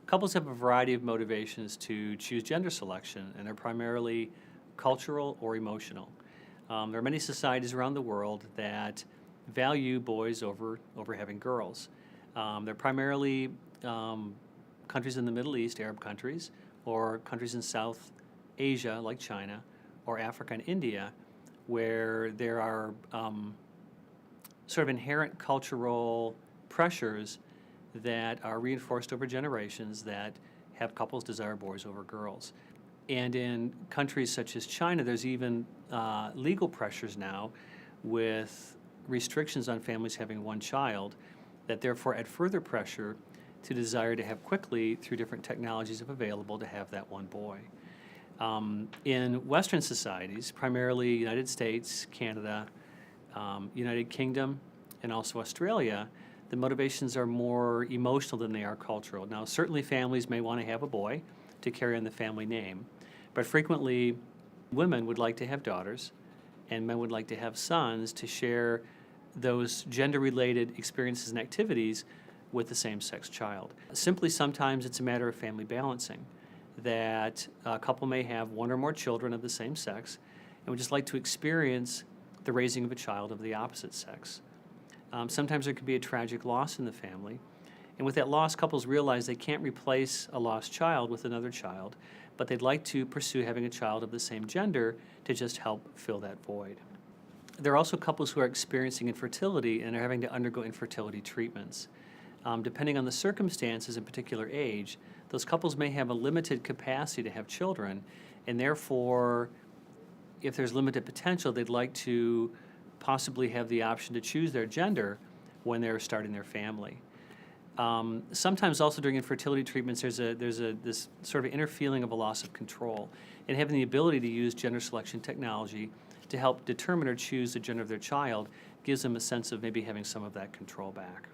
Couples have a variety of motivations to choose gender selection, and they're primarily cultural or emotional. There are many societies around the world that value boys over having girls. They're primarily countries in the Middle East, Arab countries, or countries in South Asia like China, or Africa and India, where there are sort of inherent cultural pressures that are reinforced over generations that have couples desire boys over girls. And in countries such as China, there's even legal pressures now with restrictions on families having one child that therefore add further pressure to desire to have quickly, through different technologies if available, to have that one boy. In Western societies, primarily United States, Canada, United Kingdom, and also Australia, the motivations are more emotional than they are cultural. Now, certainly families may want to have a boy to carry on the family name, but frequently women would like to have daughters, and men would like to have sons to share those gender-related experiences and activities with the same-sex child. Simply, sometimes it's a matter of family balancing, that a couple may have one or more children of the same sex and would just like to experience the raising of a child of the opposite sex. Sometimes there could be a tragic loss in the family, and with that loss, couples realize they can't replace a lost child with another child, but they'd like to pursue having a child of the same gender to just help fill that void. There are also couples who are experiencing infertility and are having to undergo infertility treatments. Depending on the circumstances and particular age, those couples may have a limited capacity to have children, and therefore, if there's limited potential, they'd like to possibly have the option to choose their gender when they're starting their family. Sometimes also during infertility treatments, there's this sort of inner feeling of a loss of control, and having the ability to use gender selection technology to help determine or choose the gender of their child gives them a sense of maybe having some of that control back.